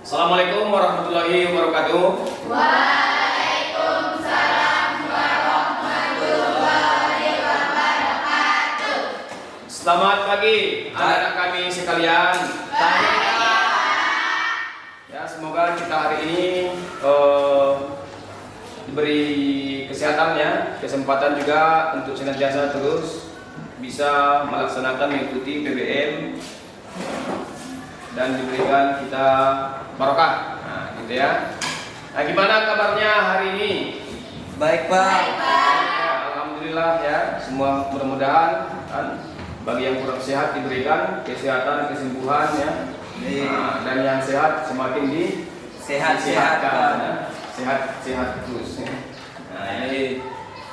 Assalamualaikum warahmatullahi wabarakatuh. Waalaikumsalam warahmatullahi wabarakatuh. Selamat pagi anak-anak kami sekalian. Ya, semoga kita hari ini diberi kesehatan ya, kesempatan juga untuk senantiasa terus bisa melaksanakan mengikuti PBM dan diberikan kita barokah. Nah, gitu ya. Nah, gimana kabarnya hari ini? Baik, Pak. Ya, alhamdulillah ya. Semua mudah-mudahan kan bagi yang kurang sehat diberikan kesehatan, kesembuhan ya. Nah, dan yang sehat semakin disehatkan, ya. Sehat terus. Nah, ini.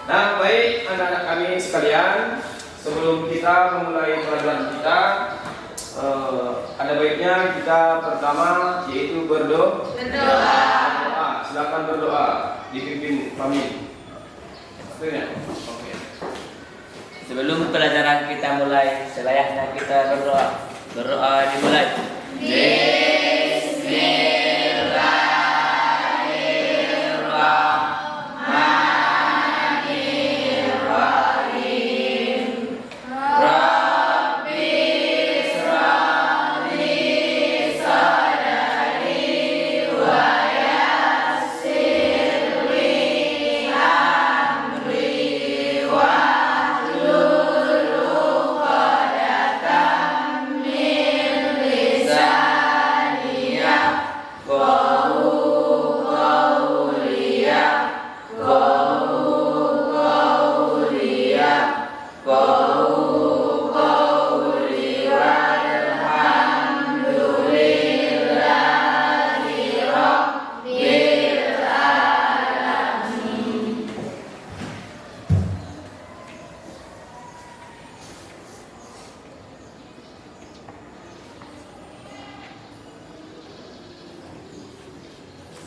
Nah, baik anak-anak kami sekalian, sebelum kita memulai pelajaran kita, ada baiknya kita pertama yaitu berdoa. Silakan berdoa, dipimpin kami. Oke. Sebelum pelajaran kita mulai, selayaknya kita berdoa. Berdoa dimulai.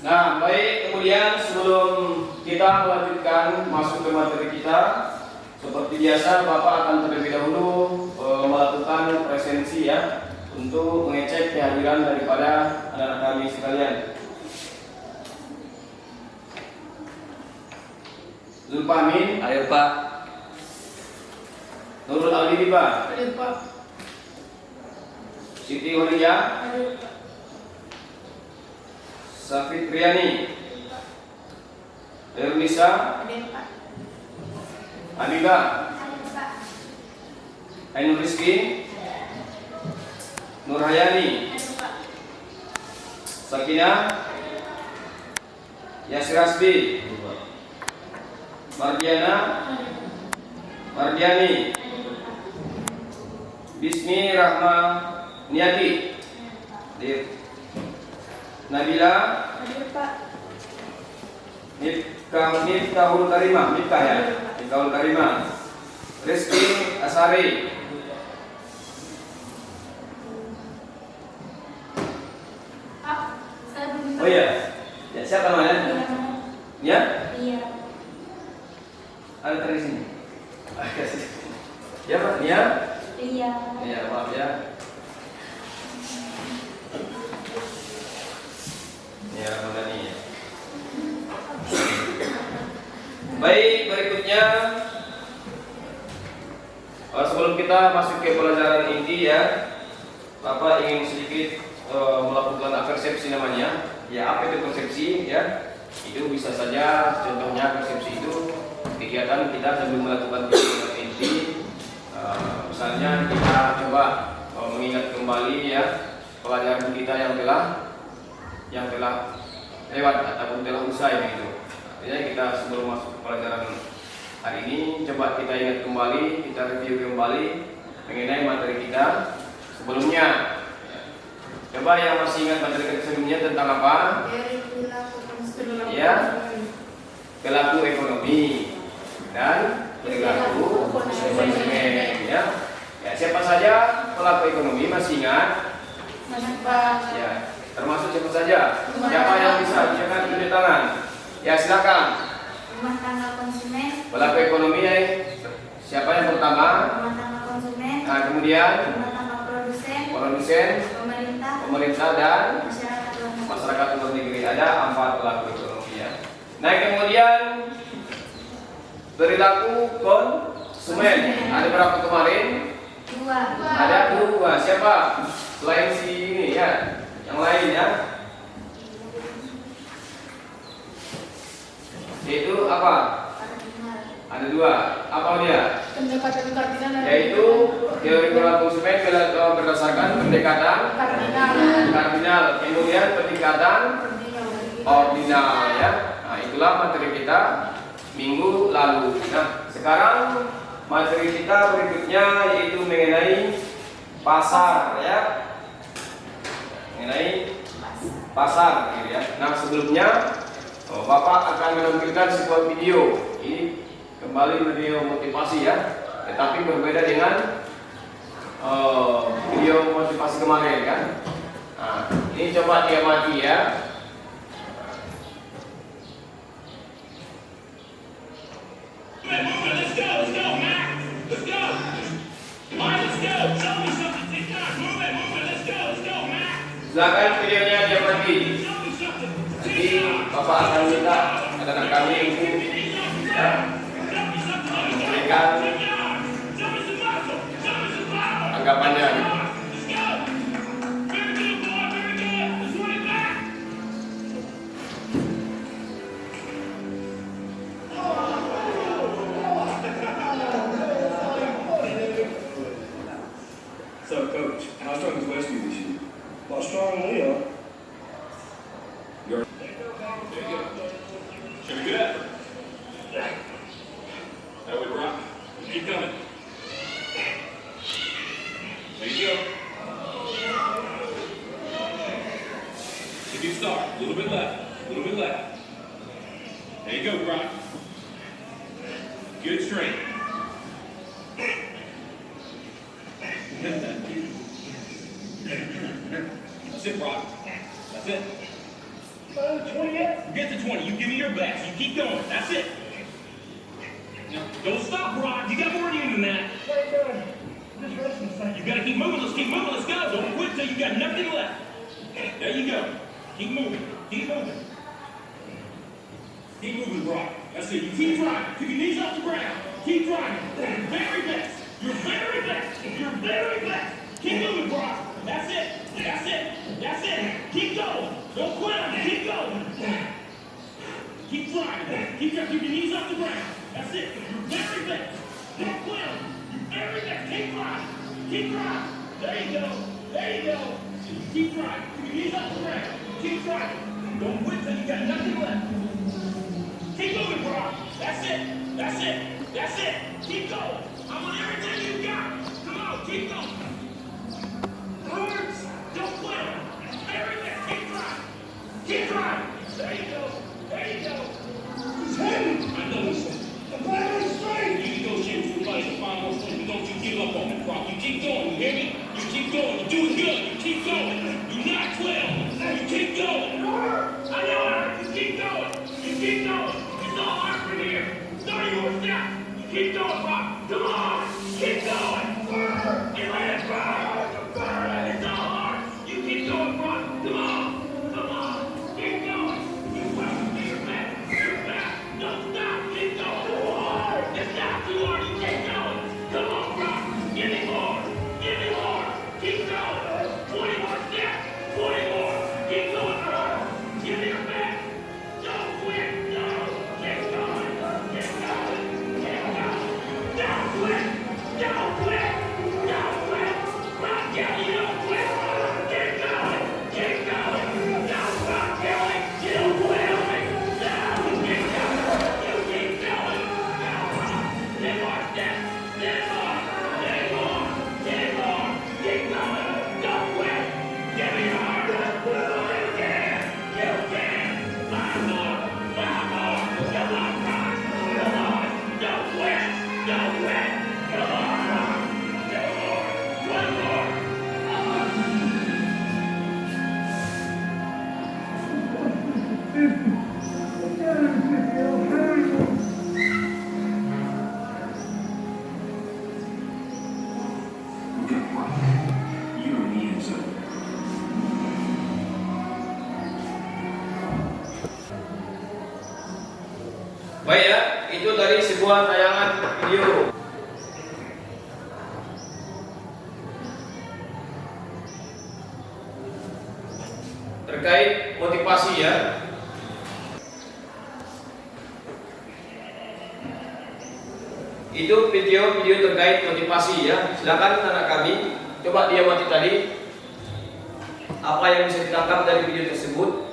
Nah, baik, kemudian sebelum kita melanjutkan masuk ke materi kita, seperti biasa Bapak akan terlebih dahulu melakukan presensi ya, untuk mengecek kehadiran daripada anak-anak kami sekalian. Zulfahmin, Ayo, Pak. Nurul Alidi Pak, Siti Holia, Safit Priani, Ernisa, Abiba, Ainul Rizki, Nurhayani, Sakinah, Yasir Asbi, Mardiani, Bismi Rahmaniati, Nabila, Miftahul Karimah, Miftahul Karimah, Rizki Asari, oh iya, ya siapa namanya? Ya? Iya. Ada di sini. Ya Pak, ya? Iya. Ya maaf ya. Ya, Ramadhani ya. Baik, berikutnya sebelum kita masuk ke pelajaran inti ya, Bapak ingin sedikit melakukan persepsi namanya. Ya, apa itu persepsi ya? Itu bisa saja contohnya persepsi itu kegiatan kita sebelum melakukan pelajaran inti. Misalnya kita coba mengingat kembali ya pelajaran kita yang telah lewat ataupun telah usai begitu. Artinya kita sebelum masuk pelajaran hari ini coba kita ingat kembali, kita review kembali mengenai materi kita sebelumnya. Coba yang masih ingat materi kita sebelumnya tentang apa? Ya, pelaku ekonomi dan perilaku konsumen. Ya, siapa saja pelaku ekonomi masih ingat? Ya. Termasuk siapa saja? Siapa yang bisa? Silakan tunjuk tangan. Ya silakan. Rumah tangga konsumen. Pelaku ekonomi siapa yang pertama? Rumah tangga konsumen. Nah kemudian Rumah tangga produsen. produsen, Pemerintah. pemerintah dan Masyarakat luas. ada 4 pelaku ekonomi ya. Nah kemudian perilaku konsumen ada berapa kemarin? 2. Ada 2. Siapa? Selain si ini ya, yang lain ya. Yaitu apa? Ada 2. Apa dia? Pendekatan kardinal Yaitu teori perilaku konsumen berdasarkan pendekatan kardinal, kemudian pendekatan ordinal ya. Nah, itulah materi kita minggu lalu. Nah, sekarang materi kita berikutnya yaitu mengenai pasar ya. Mengenai pasar gitu ya. Nah, sebelumnya Bapak akan menampilkan sebuah video. Ini kembali video motivasi ya. Tetapi berbeda dengan video motivasi kemarin kan. Nah, ini coba dia mati ya. Let's go, Mac. Let's go. All right, let's go. Tell me something. TikTok, move it, Mac. Silakan videonya dia mati. Tell me something. Nanti Bapak akan minta anak kami untuk ya, memberikan Tell me some muscle. Tell me some power. tanggapannya. Let's go. Very good, boy. Very good. Let's run it back. So, Coach, how strong is Westview this year? A lot stronger than we are. There you go. Show me good effort. That way, Brock. Keep coming. There you go. If you start, a little bit left, a little bit left. There you go, Brock. Good strength. That's it, Brock. That's it. 20 yet? You get to 20. You give me your best. You keep going. That's it. Now, don't stop, Brock. You got more in you than that. Just resting a second. You gotta keep moving. Let's keep moving. Let's go. Don't quit till you got nothing left. There you go. Keep moving. Keep moving. Keep moving, Brock. That's it. You keep driving. Keep your knees off the ground. Keep driving. Your very best. Your very best. Your very best. Keep moving, Brock. That's it. That's it. That's it. Keep going. Don't quit on it. Keep going. Keep driving. Keep your knees off the ground. That's it. Your very best. Don't quit on it. Your very best. Keep driving. Keep driving. There you go. There you go. Keep driving. Keep your knees off the ground. Keep driving. Don't quit till you got nothing left. Keep moving, Brock. That's it. That's it. That's it. Keep going. I want everything you got. Come on, keep going. Hurts. Don't quit. Everything. Keep driving. Keep driving. There you go. There you go. He's hitting. I know it's The battery's straight. you negotiate with somebody to find more things, but don't you give up on it, Brock. You keep going, you hear me? You keep going. You're doing good. You keep going. You're not 12. You keep going. I know it. You keep going. You keep going. It's all hard from here. 30 more steps. You keep going, Brock. Come on. Keep going. You let it burn. It's all hard. You keep going, Brock. Come on. Come on. Keep going. You will be your back. Your back. Don't stop. Keep going. It's not too hard. You keep going. Come on, Brock. Give me more. Give me more. Keep going. 20 more steps. 20 more. Keep going, Brock. Give me your back. Don't quit. No. Keep going. Keep going. Keep going. Don't quit. Don't quit. Don't quit. Rock Kelly, don't quit. Keep going. Keep going. Don't rock Kelly. You don't quit on me. No. Keep going. You keep going. No. 10 more steps. 10 more. 10 more. 10 more. Keep going. Don't quit. Give me your heart. You can. You can. 5 more. 5 more. Come on, Brock. Come on. Don't quit. Don't quit. Come on, Brock. 2 more. 1 more. Okay, Brock. You don't need something. Baik ya, itu dari sebuah tayangan video. Terkait motivasi ya. Itu video terkait motivasi ya. Silakan anak kami coba diamati tadi apa yang bisa ditangkap dari video tersebut.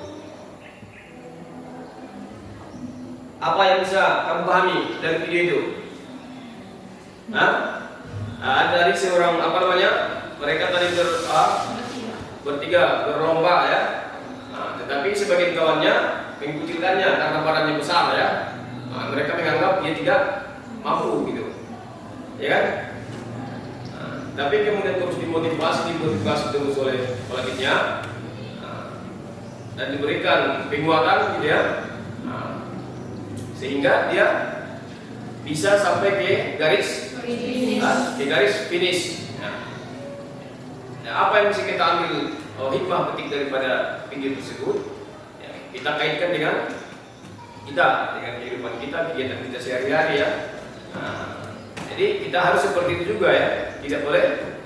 Apa yang bisa kamu pahami dari video itu? Dari seorang mereka tadi bertiga berlomba ya. Tetapi sebagian kawannya mengikutikannya karena badannya besar ya. Mereka menganggap dia tidak mampu gitu, ya kan? Tapi kemudian terus dimotivasi terus oleh pelatihnya dan diberikan penguatan gitu ya. Sehingga dia bisa sampai ke garis finish. Apa yang bisa kita ambil hikmah petik daripada video tersebut? Ya, kita kaitkan dengan kehidupan kita, kegiatan kita sehari-hari ya. Jadi kita harus seperti itu juga ya. Tidak boleh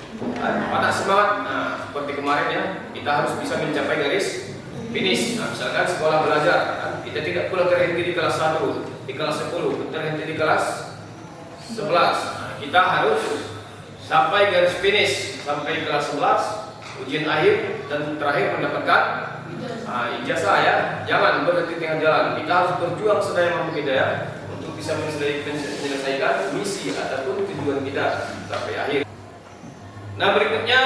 patah semangat. Seperti kemarin ya, kita harus bisa mencapai garis finish. Misalkan sekolah belajar, kita tidak boleh terhenti di kelas 1, di kelas 10, terhenti di kelas 11. Kita harus sampai garis finish, sampai kelas 11, ujian akhir dan terakhir mendapatkan ijazah ya. Jangan berhenti tengah jalan. Kita harus berjuang sedaya mampu kita ya untuk bisa menyelesaikan misi ataupun tujuan kita sampai akhir. Nah, berikutnya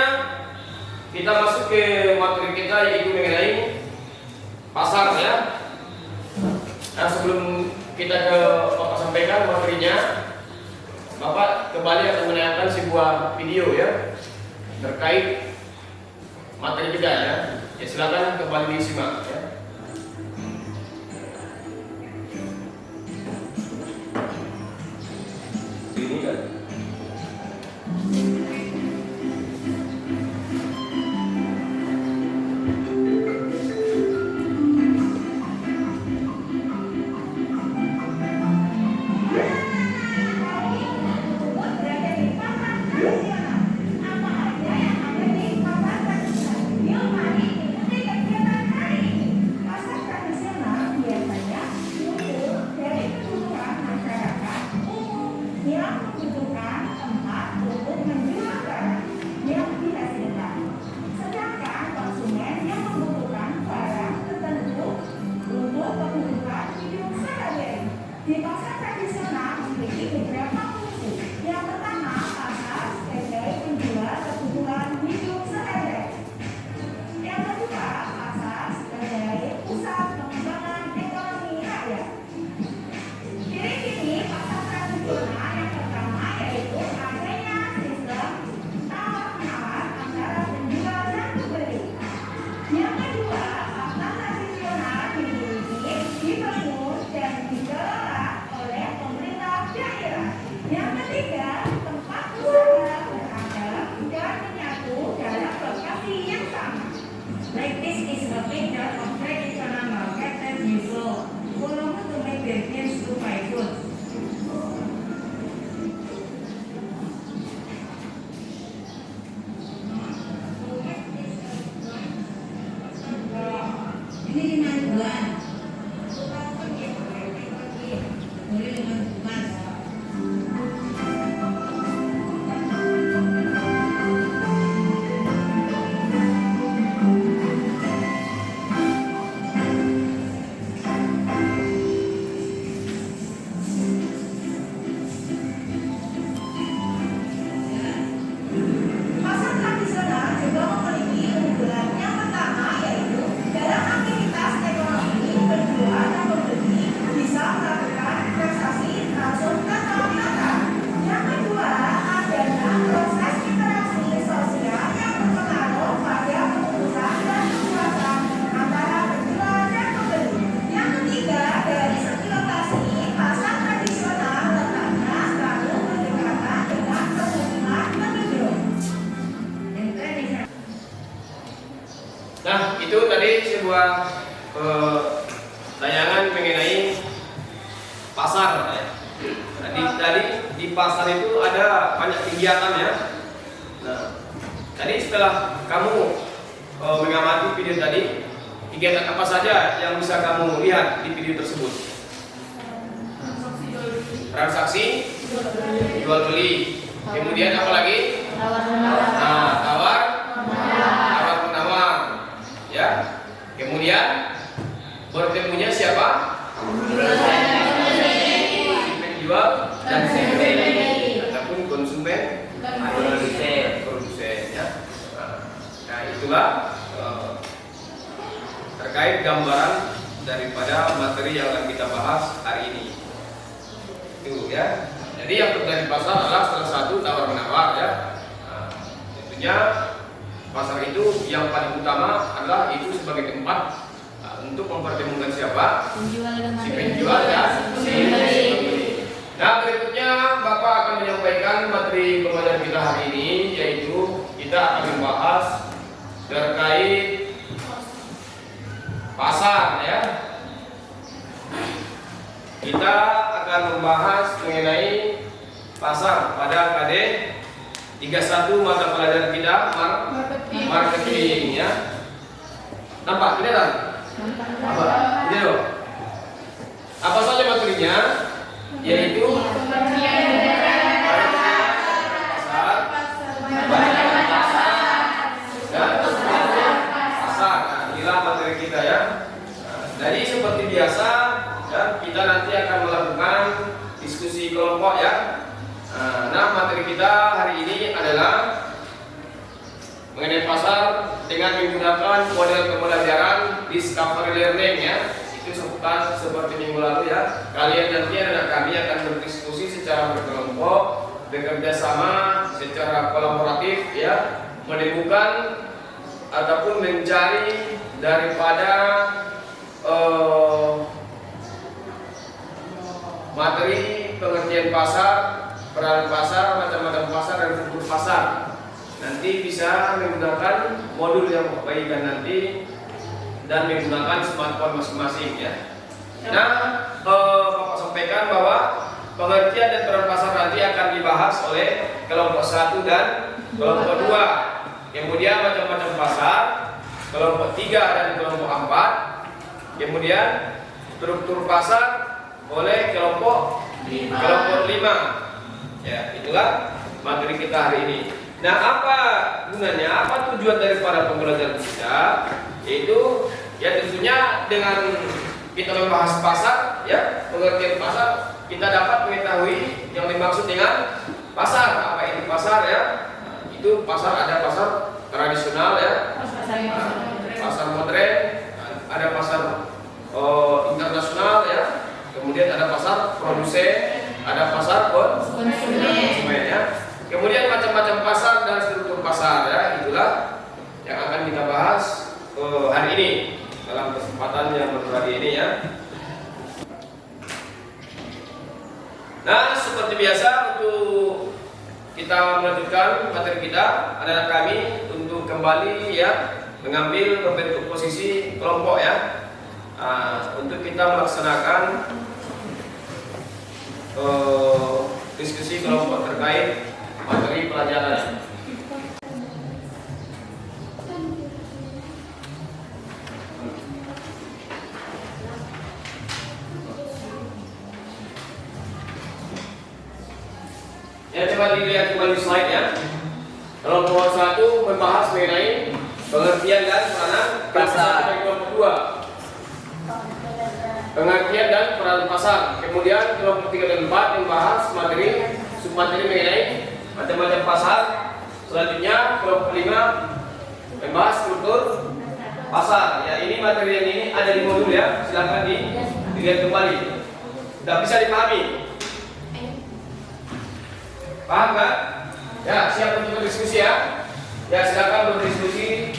kita masuk ke materi kita yaitu mengenai pasar ya. Nah, sebelum kita ke Bapak sampaikan materinya, Bapak kembali akan menayangkan sebuah video ya terkait materi kita ya. Ya, silakan kembali disimak ya. Ini kan. Di pasar tradisional memiliki beberapa fungsi. Yang pertama, pasar sebagai penjual kebutuhan hidup sehari-hari. Yang kedua, pasar sebagai pusat pengembangan ekonomi rakyat. Ciri-ciri pasar tradisional yang pertama yaitu adanya sistem tawar-menawar antara penjual dan pembeli. Yang kedua, pasar tradisional dimiliki, dibangun dan dikelola oleh pemerintah daerah. Yang ketiga, tempat usaha beragam dan menyatu dalam lokasi yang sama. Like this is a picture of traditional market that you saw. Follow to make the things to my food. Ini 5 bulan. Boleh 5 bulan. Pasar tradisional juga memiliki keunggulan. Yang pertama yaitu dalam aktivitas ekonomi, penjual dan pembeli bisa melakukan transaksi langsung tatap muka. Yang kedua, adanya proses interaksi sosial yang berpengaruh pada keputusan dan kepuasan antara penjual dan pembeli. Yang ketiga, dari segi lokasi, pasar tradisional letaknya selalu berdekatan dengan pemukiman penduduk. Nah, itu tadi sebuah tayangan mengenai pasar ya. Di pasar itu ada banyak kegiatan ya. Nah, tadi setelah kamu mengamati video tadi, kegiatan apa saja yang bisa kamu lihat di video tersebut? Transaksi, jual beli. Kemudian apa lagi? Tawar menawar. Ya. Kemudian bertemunya siapa? Si penjual dan si pembeli ataupun konsumen, produsen ya. Nah, itulah terkait gambaran daripada materi yang akan kita bahas hari ini. Itu ya. Jadi yang terjadi di pasar adalah salah satu tawar menawar ya. Nah, tentunya pasar itu yang paling utama adalah itu sebagai tempat untuk mempertemukan siapa? Si penjual dan si pembeli. Nah, berikutnya Bapak akan menyampaikan materi pembelajaran kita hari ini, yaitu kita akan membahas terkait pasar ya. Kita akan membahas mengenai pasar pada KD 31 mata pelajaran kita marketing ya. Nampak tidak kan? Apa? Ini loh. Apa saja materinya? Yaitu pasar. Nah, inilah materi kita ya. Jadi seperti biasa ya, kita nanti akan melakukan diskusi kelompok ya. Nah, materi kita hari ini adalah mengenai pasar dengan menggunakan model pembelajaran discovery learning ya. Itu seperti minggu lalu ya. Kalian nanti anak kami akan berdiskusi secara berkelompok, bekerja sama secara kolaboratif ya, menemukan ataupun mencari daripada materi pengertian pasar, peran pasar, macam-macam pasar dan struktur pasar. Nanti bisa menggunakan modul yang perbaikan nanti dan menggunakan smartphone masing-masing ya. Nah, Bapak sampaikan bahwa pengertian dan peran pasar nanti akan dibahas oleh kelompok 1 dan kelompok 2. Kemudian macam-macam pasar, kelompok 3 dan kelompok 4. Kemudian struktur pasar oleh kelompok 5. Ya, itulah materi kita hari ini. Nah, apa gunanya? Apa tujuan daripada pembelajaran kita? Yaitu ya tentunya dengan kita membahas pasar, ya pengertian pasar, kita dapat mengetahui yang dimaksud dengan pasar. Apa itu pasar ya? Itu pasar, ada pasar tradisional ya, pasar modern, ada pasar internasional ya, kemudian ada pasar produsen, ada pasar konsumen ya. Kemudian macam-macam pasar dan struktur pasar ya, itulah yang akan kita bahas hari ini dalam kesempatan yang berbahagia ini ya. Nah, seperti biasa untuk kita melanjutkan materi kita, anak-anak kami untuk kembali ya mengambil membentuk posisi kelompok ya, untuk kita melaksanakan diskusi kelompok terkait materi pelajaran. Ya, coba dilihat kembali slide ya. Kelompok 1 membahas mengenai pengertian dan peranan pasar. Kelompok 2 pengertian dan peran pasar. Kemudian kelompok 3 dan 4 membahas materi submateri mengenai macam-macam pasar. Selanjutnya kelompok 5 membahas struktur pasar. Ya, ini materi yang ini ada di modul ya. Silakan dilihat kembali. Sudah bisa dipahami? Paham kan? Ya, siap untuk berdiskusi ya. Ya, silakan berdiskusi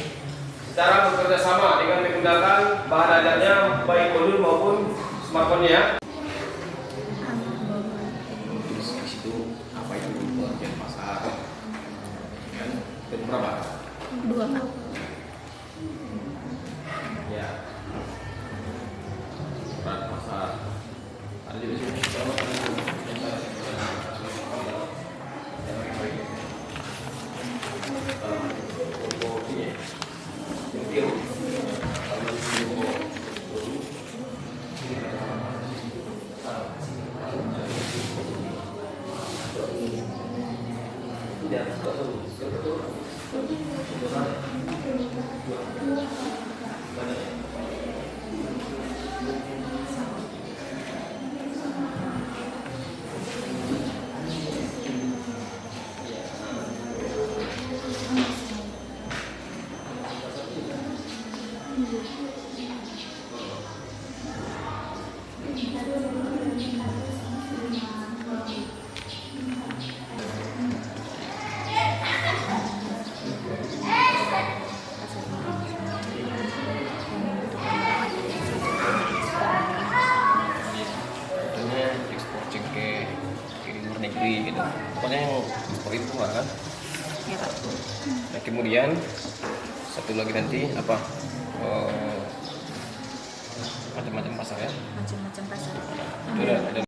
secara bekerja sama dengan menggunakan bahan ajarnya baik modul maupun smartphone ya. Di situ apa itu pengertian pasar? Kan itu berapa? 2 Pak. Ya. Peran pasar. Ada juga sih perhitungan kan. Ya Pak. Nah, kemudian satu lagi nanti apa? Macam-macam pasar ya. Macam-macam pasar. Itu ada.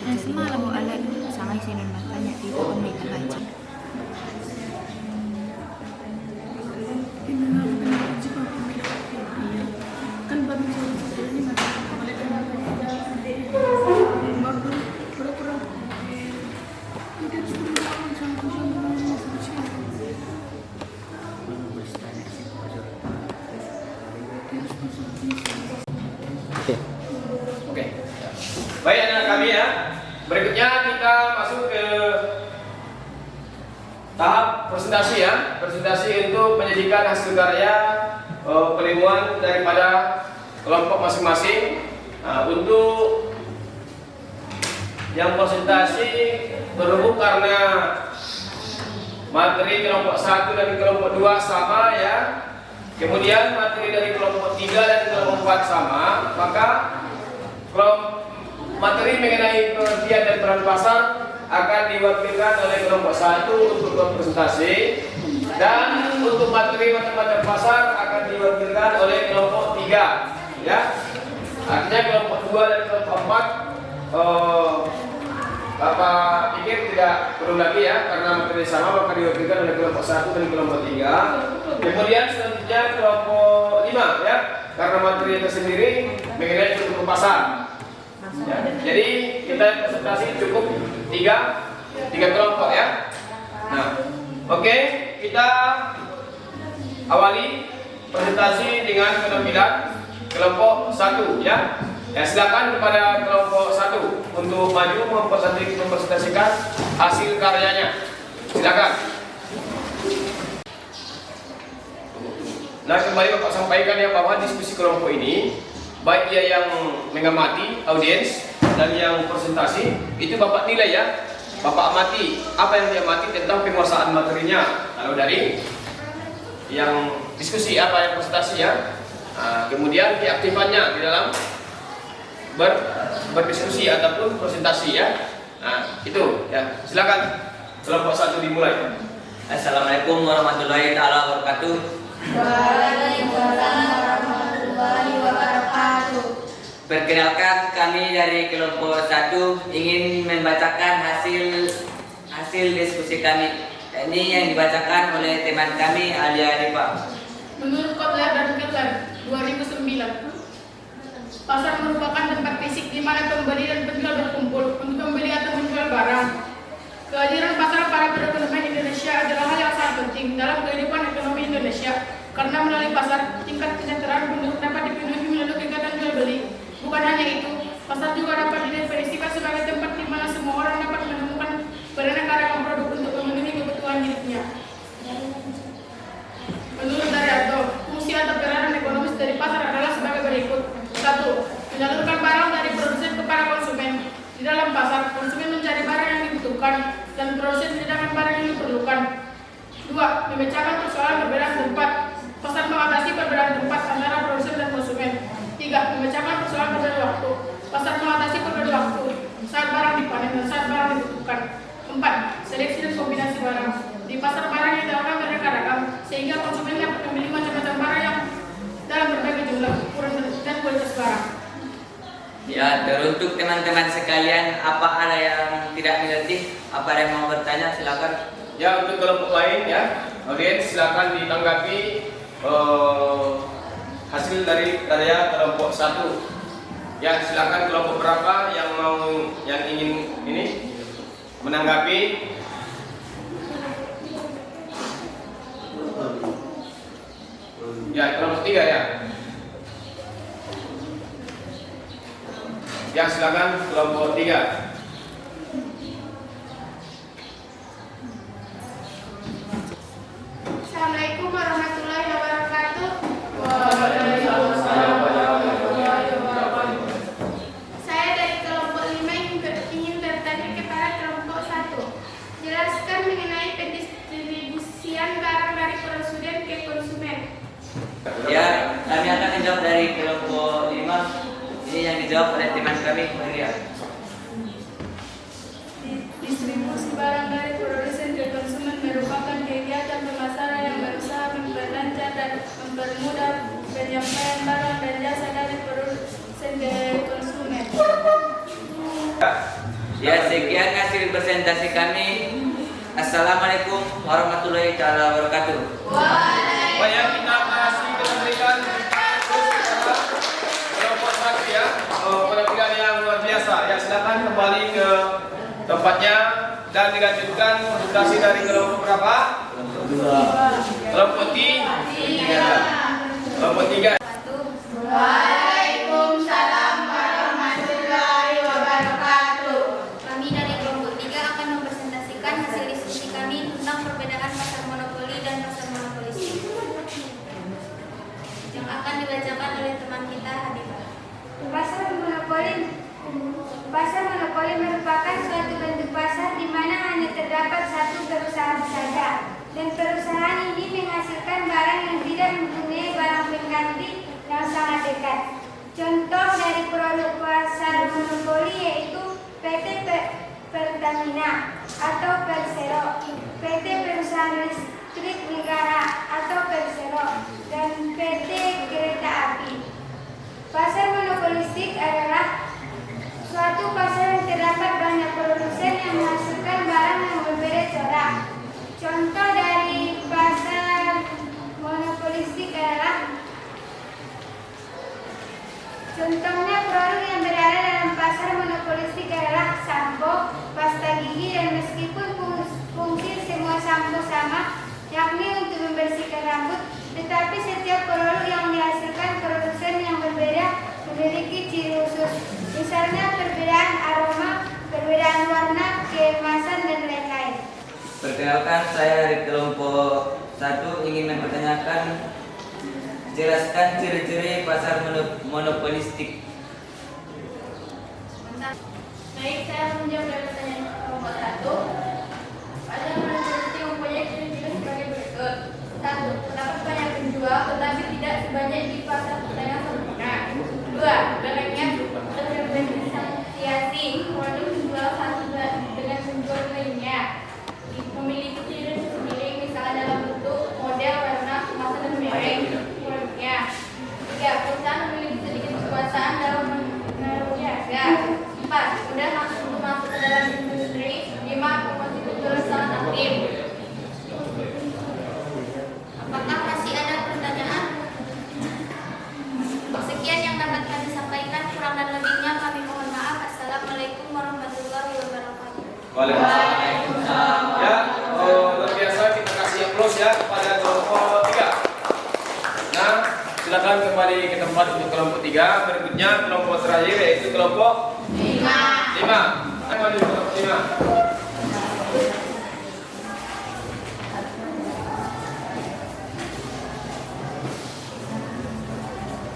Nah, semalam ada sama isi dan matanya itu mereka baca. Kan baru ini Oke. Baik anak kami ya. Berikutnya kita masuk ke tahap presentasi ya. Presentasi untuk penyajikan hasil karya penemuan daripada kelompok masing-masing. Nah, untuk yang presentasi berhubung karena materi kelompok 1 dan kelompok 2 sama ya. Kemudian materi dari kelompok 3 dan kelompok 4 sama, maka materi mengenai pengertian dan peran pasar akan diwakilkan oleh kelompok 1 untuk presentasi, dan untuk materi macam-macam pasar akan diwakilkan oleh kelompok 3 ya. Artinya kelompok 2 dan kelompok 4 Bapak pikir tidak perlu lagi ya, karena materi sama maka diwakilkan oleh kelompok 1 dan kelompok 3. Kemudian selanjutnya kelompok 5 ya, karena materi tersendiri mengenai struktur pasar ya. Jadi kita presentasi cukup 3 kelompok ya. Nah, oke, kita awali presentasi dengan penampilan kelompok 1 ya. Ya, silakan kepada kelompok 1 untuk maju mempresentasikan hasil karyanya. Silakan. Nah, kembali Bapak sampaikan ya bahwa diskusi kelompok ini, baik dia yang mengamati audiens dan yang presentasi, itu Bapak nilai ya. Bapak amati apa yang dia amati tentang penguasaan materinya. Kalau dari yang diskusi apa yang presentasi ya. Nah, kemudian keaktifannya di dalam berdiskusi ataupun presentasi ya. Nah, itu ya. Silakan kelompok 1 dimulai. Assalamualaikum warahmatullahi taala wabarakatuh. Waalaikumsalam warahmatullahi wabarakatuh. Perkenalkan, kami dari kelompok 1 ingin membacakan hasil diskusi kami. Ini yang dibacakan oleh teman kami Alia Rifa. Menurut Kotler dan Kettler 2009, pasar merupakan tempat fisik di mana pembeli dan penjual berkumpul untuk membeli atau menjual barang. Kehadiran pasar para perekonomian Indonesia adalah hal yang sangat penting dalam kehidupan ekonomi Indonesia, karena melalui pasar tingkat kesejahteraan penduduk dapat dipenuhi melalui kegiatan jual beli. Bukan hanya itu, pasar juga dapat didefinisikan sebagai tempat di mana semua orang dapat menemukan beraneka ragam produk untuk memenuhi kebutuhan hidupnya. Menurut Daryanto, fungsi atau peranan ekonomis dari pasar adalah sebagai berikut. 1. Menyalurkan barang dari produsen kepada konsumen. Di dalam pasar, konsumen mencari barang yang dibutuhkan dan produsen menyediakan barang yang diperlukan. 2. Memecahkan persoalan perbedaan tempat. Pasar mengatasi perbedaan tempat antara produsen dan konsumen. 3. Memecahkan persoalan perbedaan waktu. Pasar mengatasi perbedaan waktu saat barang dipanen dan saat barang dibutuhkan. 4. Seleksi dan kombinasi barang. Di pasar barang yang ditawarkan beraneka ragam, sehingga konsumen dapat memilih macam-macam barang yang dalam berbagai jumlah, ukuran dan kualitas barang. Ya, teruntuk teman-teman sekalian, apa ada yang tidak mengerti? Apa ada yang mau bertanya? Silakan. Ya, untuk kelompok lain ya, audiens silakan ditanggapi hasil dari karya kelompok 1. Ya, silakan kelompok berapa yang ingin ini menanggapi. Ya, kelompok 3 ya. Ya, silakan kelompok 3. Assalamualaikum warahmatullahi wabarakatuh. Saya dari kelompok 5 ingin bertanya kepada kelompok 1. Ya, kami akan menjawab dari kelompok 5. Ini yang dijawab oleh teman kami, Maria. Distribusi barang dari produsen ke konsumen merupakan kegiatan pemasaran yang berusaha memperlancar dan mempermudah penyampaian barang dan jasa dari produsen ke konsumen. Ya, sekian hasil presentasi kami. Assalamualaikum warahmatullahi wabarakatuh. Baik, kita masih memberikan kelompok 1 ya. Penampilan yang luar biasa. Ya, silakan kembali ke tempatnya dan dilanjutkan presentasi dari kelompok berapa? Kelompok 3. Kelompok 3. Waalaikumsalam warahmatullahi wabarakatuh. Kami dari kelompok 3 akan mempresentasikan hasil diskusi kami tentang perbedaan pasar monopoli dan pasar monopolistik yang akan dibacakan oleh teman kita Hadifah. Pasar monopoli merupakan suatu bentuk pasar di mana hanya terdapat satu perusahaan saja, dan perusahaan ini menghasilkan barang yang tidak mempunyai barang pengganti yang sangat dekat. Contoh dari produk pasar monopoli yaitu PT Pertamina atau Persero, PT Perusahaan Listrik Negara atau Persero, dan PT Kereta Api. Pasar monopolistik adalah suatu pasar yang terdapat banyak produsen yang menghasilkan barang yang berbeda corak. Contoh dari pasar monopolistik adalah contohnya produk yang berada dalam pasar monopolistik adalah sampo, pasta gigi, dan meskipun fungsi semua sampo sama, yakni untuk membersihkan rambut, tetapi setiap produk yang dihasilkan produsen yang berbeda memiliki ciri khusus, misalnya perbedaan aroma, perbedaan warna, kemasan, dan lain-lain. Perkenalkan, saya dari kelompok 1 ingin mempertanyakan, jelaskan ciri-ciri pasar monopolistik. Baik, saya menjawab dari pertanyaan kelompok 1. Pasar monopolistik mempunyai ciri-ciri sebagai berikut. 1. Terdapat banyak penjual tetapi tidak sebanyak di pasar persaingan sempurna. 2. Barangnya terdiferensiasi, produk penjual satu dengan penjual lainnya memiliki ciri sendiri, misalnya dalam bentuk, model, warna, kemasan, dan merek produknya. 3. Perusahaan memiliki sedikit kekuasaan dalam menaruhi harga. 4. Mudah untuk masuk ke dalam industri. 5. Promosi penjualan sangat aktif. Apakah masih ada pertanyaan? Sekian yang dapat kami sampaikan, kurang dan lebihnya kami mohon maaf. Assalamualaikum warahmatullahi wabarakatuh. Waalaikumsalam. Ya, luar biasa, kita kasih aplaus ya kepada kelompok 3. Nah, silakan kembali ke tempat untuk kelompok 3. Berikutnya kelompok terakhir yaitu kelompok 5. Kembali ke kelompok 5.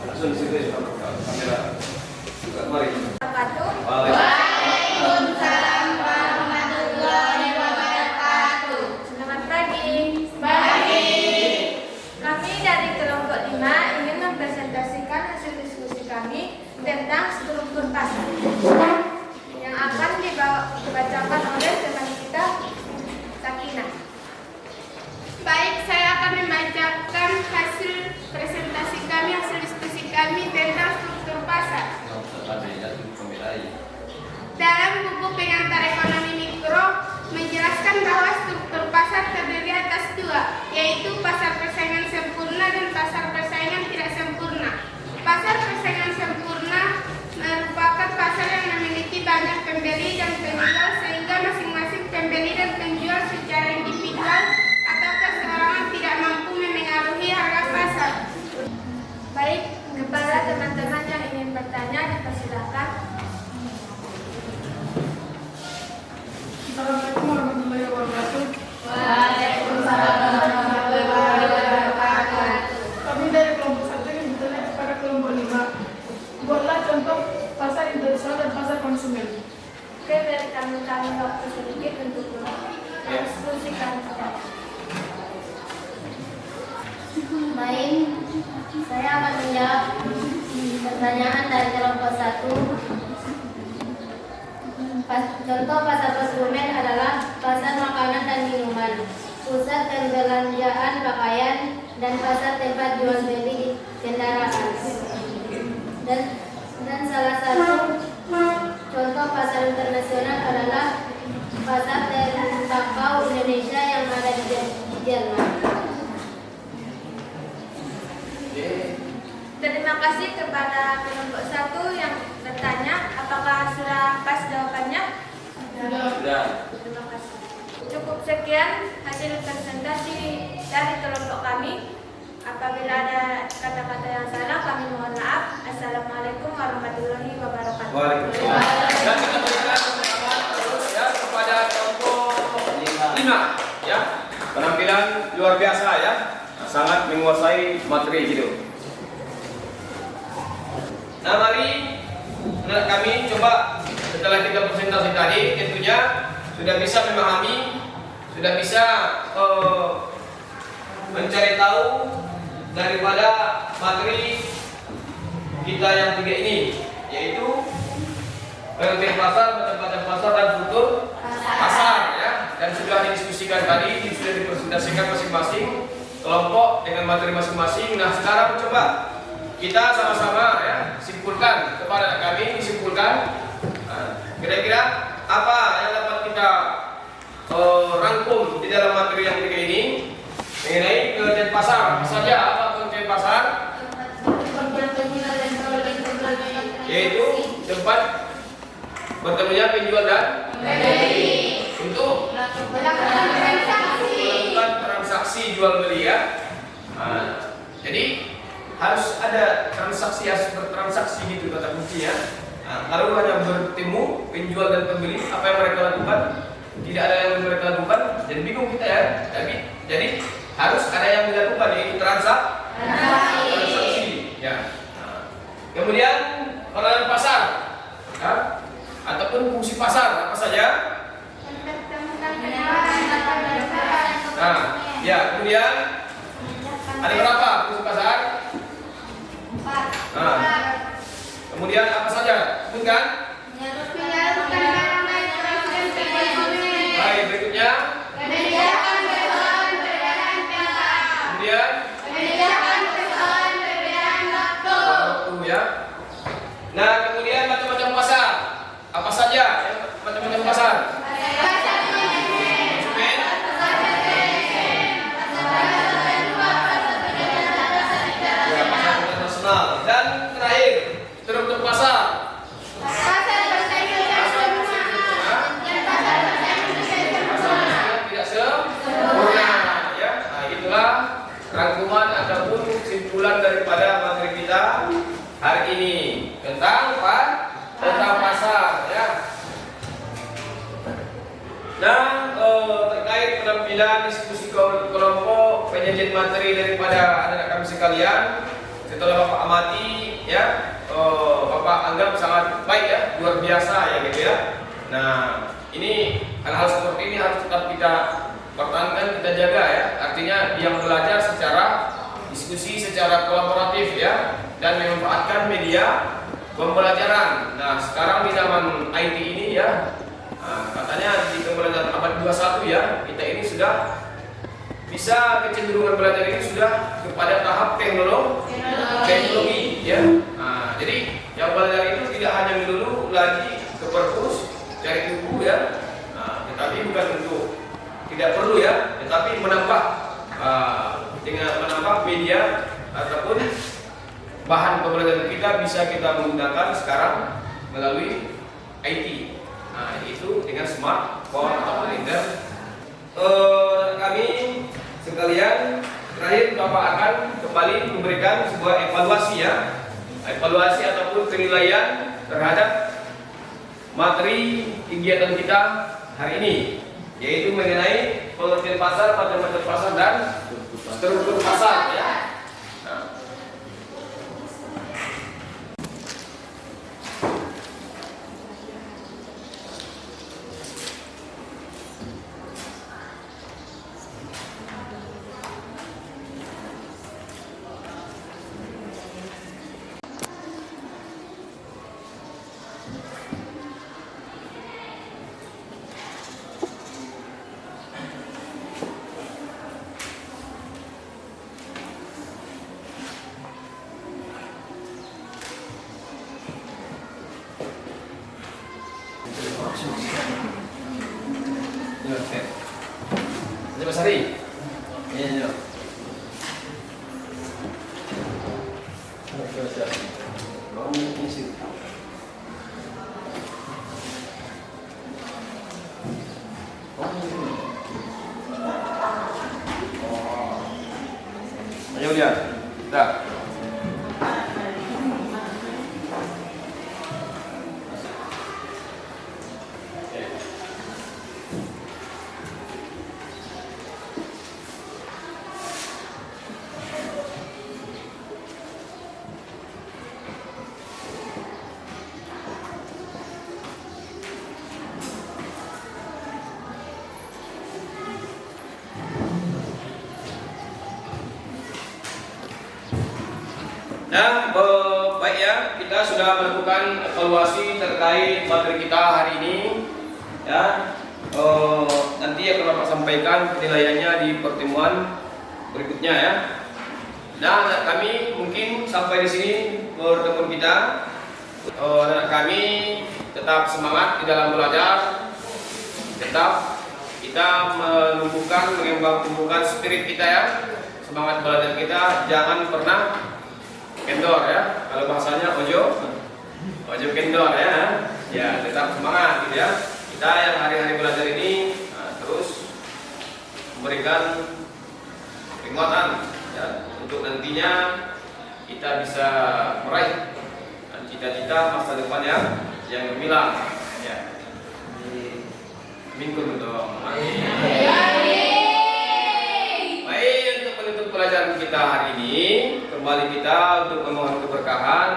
Langsung di situ ya, kamera. Mari. Waalaikumsalam warahmatullahi wabarakatuh. Selamat pagi. Kami dari kelompok 5 ingin mempresentasikan hasil diskusi kami tentang struktur pasar yang akan dibacakan oleh teman kita Sakinah. Baik, saya akan membacakan hasil presentasi kami, hasil diskusi kami tentang struktur pasar. Dalam buku pengantar ekonomi mikro menjelaskan bahwa struktur pasar terdiri atas 2, yaitu pasar persaingan sempurna dan pasar persaingan tidak sempurna. Pasar persaingan sempurna merupakan pasar yang memiliki banyak pembeli dan penjual sehingga masing-masing pembeli dan penjual secara individual atau perseorangan tidak mampu memengaruhi harga pasar. Baik, kepada teman-teman yang ingin bertanya dipersilakan. Assalamualaikum warahmatullahi wabarakatuh. Waalaikumsalam warahmatullahi wabarakatuh. Kami dari kelompok 1 ingin bertanya kepada kelompok 5. Buatlah contoh pasar internasional dan pasar konsumen. Oke, berikan kami waktu sedikit untuk diskusikan. Baik, akan menjawab pertanyaan dari kelompok 1. Contoh pasar konsumen adalah pasar makanan dan minuman, pusat perbelanjaan pakaian, dan pasar tempat jual beli kendaraan. Dan salah satu contoh pasar internasional adalah pasar tembakau Indonesia yang ada di Jerman. Terima kasih kepada kelompok 1 yang bertanya. Apakah sudah pas jawabannya? Sudah. Terima kasih. Cukup sekian hasil presentasi dari kelompok kami. Apabila ada kata-kata yang salah, kami mohon maaf. Assalamualaikum warahmatullahi wabarakatuh. Waalaikumsalam. Dan kita berikan selamat terus ya kepada kelompok 5 ya. Penampilan luar biasa ya. Sangat menguasai materi gitu. Nah, mari kami coba setelah 3 presentasi tadi tentunya sudah bisa memahami, sudah bisa mencari tahu daripada materi kita yang 3 ini, yaitu pengertian pasar, penempatan pasar, dan struktur pasar ya. Dan sudah didiskusikan tadi, sudah dipresentasikan masing-masing kelompok dengan materi masing-masing. Nah, sekarang coba kita sama-sama ya simpulkan, kepada kami disimpulkan kira-kira apa yang dapat kita rangkum di dalam materi yang 3 ini mengenai pengertian pasar. Apa saja apa pengertian pasar? Yaitu tempat bertemunya penjual dan pembeli untuk melakukan transaksi jual beli ya. Jadi harus ada transaksi, harus bertransaksi gitu kata kuncinya. Kalau hanya bertemu penjual dan pembeli, apa yang mereka lakukan? Tidak ada yang mereka lakukan, jadi bingung kita ya. Jadi harus ada yang dilakukan, yaitu transaksi. Ya. Kemudian peranan pasar, ya? Ataupun fungsi pasar apa saja? Nah, ya kemudian ada berapa fungsi pasar? Nah, kemudian apa saja? Sebutkan. Baik, berikutnya. Kemudian. Waktu ya. Nah, kemudian macam-macam pasar. Apa saja macam-macam pasar? Konsumen. Ya, pasar internasional. Dan terakhir, struktur pasar. Rangkuman ataupun kesimpulan daripada materi kita hari ini tentang pasar ya. Dan terkait penampilan diskusi kelompok penyajian materi daripada anak-anak kami sekalian, setelah Bapak amati ya, Bapak anggap sangat baik ya, luar biasa ya gitu ya. Nah, ini hal-hal seperti ini harus tetap kita pertahankan, kita jaga ya. Artinya yang belajar secara diskusi, secara kolaboratif ya, dan memanfaatkan media pembelajaran. Nah, sekarang di zaman IT ini ya, katanya di pembelajaran abad 21 ya, kita ini sudah bisa kecenderungan belajar ini sudah kepada tahap teknologi ya. Nah, jadi yang belajar itu tidak hanya melulu lagi ke perpus cari buku ya, tetapi bukan untuk tidak perlu ya, tetapi menambah dengan menambah media ataupun bahan pembelajaran kita bisa kita menggunakan sekarang melalui IT. Nah, itu dengan smartphone ataupun internet. Kami sekalian, terakhir Bapak akan kembali memberikan sebuah evaluasi ya, evaluasi ataupun penilaian terhadap materi kegiatan kita hari ini, yaitu mengenai pengertian pasar, macam-macam pasar, dan struktur pasar ya. Nah. Oke. Ini Mas Hari. Iya. Oh, ini sih. Ayo lihat. Dah. Nah, baik ya, kita sudah melakukan evaluasi terkait materi kita hari ini. Ya, nanti akan Bapak sampaikan penilaiannya di pertemuan berikutnya ya. Nah, kami mungkin sampai di sini pertemuan kita. Anak kami tetap semangat di dalam belajar, tetap kita menumbuhkan, mengembangkan spirit kita ya, semangat belajar kita, jangan pernah kendor ya, kalau bahasanya ojo kendor ya, tetap semangat gitu ya. Kita yang hari-hari belajar ini terus memberikan penguatan ya, untuk nantinya kita bisa meraih cita-cita masa depan yang gemilang ya. Amin dong. Amin. Baik, untuk penutup pelajaran kita hari ini, kembali kita untuk memohon keberkahan,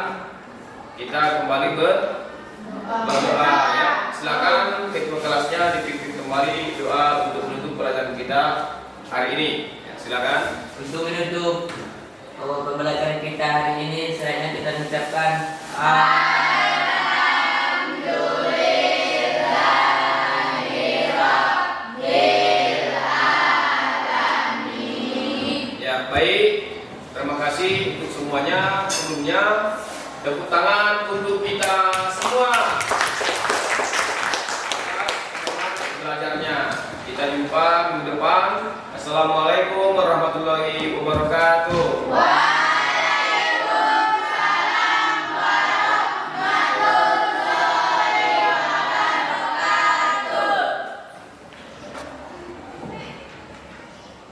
kita kembali berdoa ya. Silakan ketua kelasnya dipimpin kembali doa untuk menutup pelajaran kita hari ini. Ya, silakan. Untuk menutup pembelajaran kita hari ini, selanjutnya kita mengucapkan baik, terima kasih untuk semuanya. Sebelumnya tepuk tangan untuk kita semua. Semangat belajarnya. Kita jumpa minggu depan. Assalamualaikum warahmatullahi wabarakatuh.